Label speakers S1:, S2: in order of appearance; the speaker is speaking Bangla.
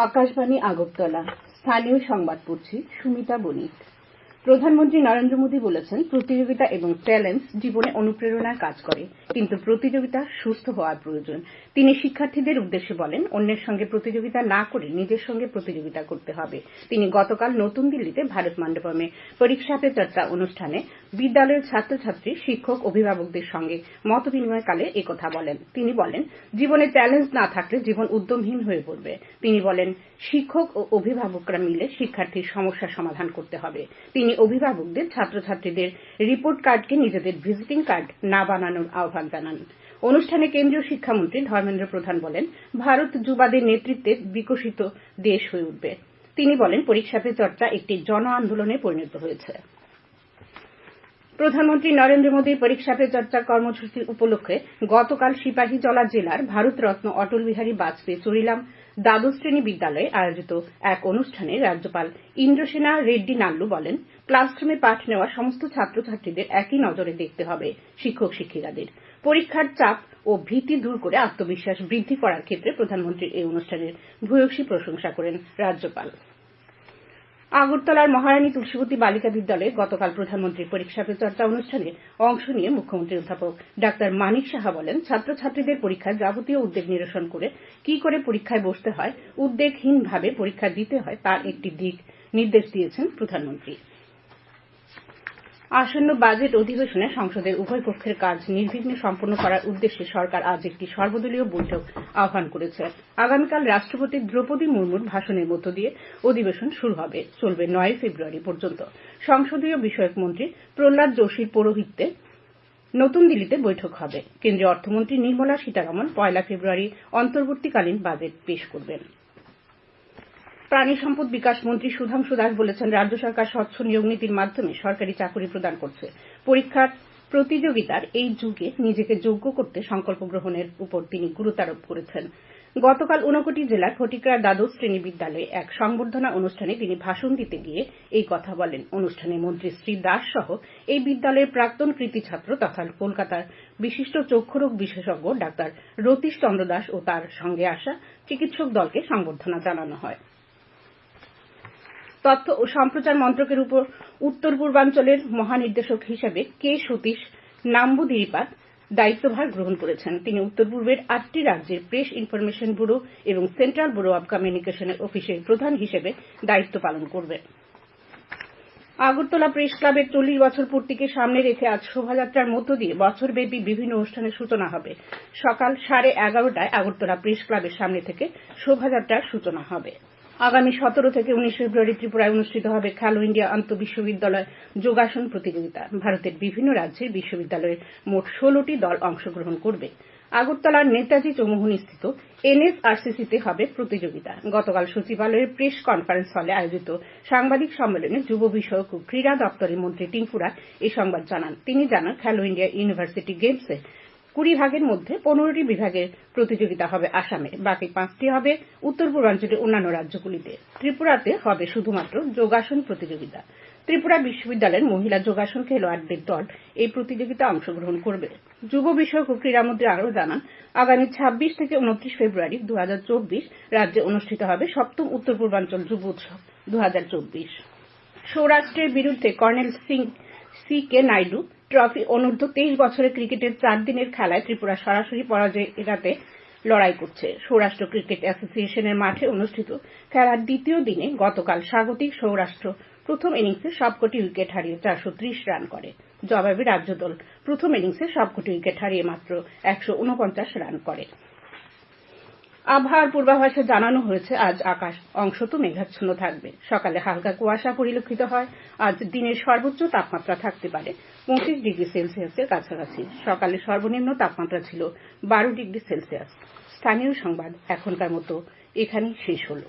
S1: আকাশবাণী আগরতলা স্থানীয় সংবাদ পড়ছি সুমিতা বণিক। প্রধানমন্ত্রী নরেন্দ্র মোদী বলেছেন, প্রতিযোগিতা এবং চ্যালেঞ্জ জীবনে অনুপ্রেরণার কাজ করে, কিন্তু প্রতিযোগিতা সুস্থ হওয়ার প্রয়োজন। তিনি শিক্ষার্থীদের উদ্দেশ্যে বলেন, অন্যের সঙ্গে প্রতিযোগিতা না করে নিজের সঙ্গে প্রতিযোগিতা করতে হবে। তিনি গতকাল নতুন দিল্লিতে ভারত মণ্ডপমে পরীক্ষা পে চর্চা অনুষ্ঠানে বিদ্যালয়ের ছাত্রছাত্রী, শিক্ষক, অভিভাবকদের সঙ্গে মত বিনিময়কালে একথা বলেন। তিনি বলেন, জীবনে চ্যালেঞ্জ না থাকলে জীবন উদ্যমহীন হয়ে পড়বে। তিনি বলেন, শিক্ষক ও অভিভাবকরা মিলে শিক্ষার্থীর সমস্যার সমাধান করতে হবে। তিনি অভিভাবকদের ছাত্রছাত্রীদের রিপোর্ট কার্ডকে নিজেদের ভিজিটিং কার্ড না বানানোর আহ্বান জানান। অনুষ্ঠানে কেন্দ্রীয় শিক্ষামন্ত্রী ধর্মেন্দ্র প্রধান বলেন, ভারত যুবাদের নেতৃত্বে বিকশিত দেশ হয়ে উঠবে। তিনি বলেন, পরীক্ষা পে চর্চা একটি জন আন্দোলনে পরিণত হয়েছে। প্রধানমন্ত্রী নরেন্দ্র মোদীর পরীক্ষা পে চর্চা কর্মসূচি উপলক্ষে গতকাল সিপাহীজলা জেলার ভারতরত্ন অটল বিহারী বাজপেয়ী চুরিলাম দ্বাদশ শ্রেণী বিদ্যালয়ে আয়োজিত এক অনুষ্ঠানে রাজ্যপাল ইন্দ্রসেনা রেড্ডি নাল্লু বলেন, ক্লাসরুমে পাঠ নেওয়া সমস্ত ছাত্রছাত্রীদের একই নজরে দেখতে হবে শিক্ষক শিক্ষিকাদের। পরীক্ষার চাপ ও ভীতি দূর করে আত্মবিশ্বাস বৃদ্ধি করার ক্ষেত্রে প্রধানমন্ত্রীর এই অনুষ্ঠানের ভূয়সী প্রশংসা করেন রাজ্যপাল। আগরতলার মহারানী তুলসীবতী বালিকা বিদ্যালয়ে গতকাল প্রধানমন্ত্রীর পরীক্ষা পে চর্চা অনুষ্ঠানে অংশ নিয়ে মুখ্যমন্ত্রী অধ্যাপক ডাক্তার মানিক সাহা বলেন, ছাত্রছাত্রীদের পরীক্ষায় যাবতীয় উদ্বেগ নিরসন করে কি করে পরীক্ষায় বসতে হয়, উদ্বেগহীনভাবে পরীক্ষা দিতে হয় তার একটি দিক নির্দেশ দিয়েছেন প্রধানমন্ত্রী। আসন্ন বাজেট অধিবেশনে সংসদের উভয় কক্ষের কাজ নির্বিঘ্নে সম্পন্ন করার উদ্দেশ্যে সরকার আজ একটি সর্বদলীয় বৈঠক আহ্বান করেছে। আগামীকাল রাষ্ট্রপতি দ্রৌপদী মুর্মুর ভাষণের মধ্য দিয়ে অধিবেশন শুরু হবে, চলবে 9 ফেব্রুয়ারি পর্যন্ত। সংসদীয় বিষয়ক মন্ত্রী প্রহ্লাদ যোশীর পৌরোহিত্যে নতুন দিল্লিতে বৈঠক হবে। কেন্দ্রীয় অর্থমন্ত্রী নির্মলা সীতারমণ 1 ফেব্রুয়ারি অন্তর্বর্তীকালীন বাজেট পেশ করবেন। প্রাণী সম্পদ বিকাশ মন্ত্রী সুধাংশু দাস বলেছেন, রাজ্য সরকার স্বচ্ছ নিয়োগ নীতির মাধ্যমে সরকারি চাকরি প্রদান করছে। পরীক্ষার প্রতিযোগিতার এই যুগে নিজেকে যোগ্য করতে সংকল্প গ্রহণের উপর তিনি গুরুত্বারোপ করেছেন। গতকাল ঊনকোটি জেলার ফটিকরার দ্বাদশ শ্রেণী বিদ্যালয়ে এক সংবর্ধনা অনুষ্ঠানে তিনি ভাষণ দিতে গিয়ে এই কথা বলেন। অনুষ্ঠানে মন্ত্রী শ্রী দাস সহ এই বিদ্যালয়ের প্রাক্তন কৃতী ছাত্র তথা কলকাতার বিশিষ্ট চক্ষুরোগ বিশেষজ্ঞ ডাক্তার রতীশ চন্দ্র দাস ও তার সঙ্গে আসা চিকিৎসক দলকে সংবর্ধনা জানানো হয়। তথ্য ও সম্প্রচার মন্ত্রকের উপর উত্তর পূর্বাঞ্চলের মহানির্দেশক হিসেবে কে সতীশ নাম্বুদিরিপাদ দায়িত্বভার গ্রহণ করেছেন। তিনি উত্তর পূর্বের 8টি রাজ্যের প্রেস ইনফরমেশন ব্যুরো এবং সেন্ট্রাল ব্যুরো অব কমিউনিকেশনের অফিসের প্রধান হিসেবে দায়িত্ব পালন করবেন। আগরতলা প্রেস ক্লাবের 40 বছর পূর্তিকে সামনে রেখে আজ শোভাযাত্রার মধ্য দিয়ে বছরব্যাপী বিভিন্ন অনুষ্ঠানের সূচনা হবে। সকাল 11:30টায় আগরতলা প্রেস ক্লাবের সামনে থেকে শোভাযাত্রার সূচনা হবে। আগামী 17 থেকে 19 ফেব্রুয়ারি ত্রিপুরায় অনুষ্ঠিত হবে খেলো ইন্ডিয়া আন্তঃবিশ্ববিদ্যালয় যোগাসন প্রতিযোগিতা। ভারতের বিভিন্ন রাজ্যের বিশ্ববিদ্যালয়ের মোট 16টি দল অংশগ্রহণ করবে। আগরতলার নেতাজি চৌমুহনীস্থিত NSRCC-তে হবে প্রতিযোগিতা। গতকাল সচিবালয়ের প্রেস কনফারেন্স হলে আয়োজিত সাংবাদিক সম্মেলনে যুব বিষয়ক ও ক্রীড়া দপ্তরের মন্ত্রী টিঙ্কু রায় এই সংবাদ জানান। তিনি জানান, খেলো ইন্ডিয়া ইউনিভার্সিটি গেমসে 20 ভাগের মধ্যে 15টি বিভাগের প্রতিযোগিতা হবে আসামে, বাকি 5টি হবে উত্তর পূর্বাঞ্চলের অন্যান্য রাজ্যগুলিতে। ত্রিপুরাতে হবে শুধুমাত্র যোগাসন প্রতিযোগিতা। ত্রিপুরা বিশ্ববিদ্যালয়ের মহিলা যোগাসন খেলোয়াড়দের দল এই প্রতিযোগিতায় অংশগ্রহণ করবে। যুব বিষয়ক ও ক্রীড়ামন্ত্রী আরও জানান, আগামী 26 থেকে 29 ফেব্রুয়ারি 2024 রাজ্যে অনুষ্ঠিত হবে 7ম উত্তর পূর্বাঞ্চল যুব উৎসব 2024। সৌরাষ্ট্রের বিরুদ্ধে কর্নেল সি.কে. নাইডু ট্রফি অনূর্ধ্ব 23 বছরের ক্রিকেটের 4 দিনের খেলায় ত্রিপুরা সরাসরি পরাজয় এড়াতে লড়াই করছে। সৌরাষ্ট্র ক্রিকেট অ্যাসোসিয়েশনের মাঠে অনুষ্ঠিত খেলার দ্বিতীয় দিনে গতকাল স্বাগতিক সৌরাষ্ট্র প্রথম ইনিংসে সবকটি উইকেট হারিয়ে 430 রান করে। জবাবে রাজ্য দল প্রথম ইনিংসে সবকটি উইকেট হারিয়ে মাত্র 149 রান করে। আবহাওয়ার পূর্বাভাসে জানানো হয়েছে, আজ আকাশ অংশত মেঘাচ্ছন্ন থাকবে। সকালে হালকা কুয়াশা পরিলক্ষিত হয়। আজ দিনের সর্বোচ্চ তাপমাত্রা থাকতে পারে 25 ডিগ্রি সেলসিয়াসের কাছাকাছি। সকালে সর্বনিম্ন তাপমাত্রা ছিল 12 ডিগ্রি সেলসিয়াস। স্থানীয় সংবাদ এখনকার মতো এখানেই শেষ হলো।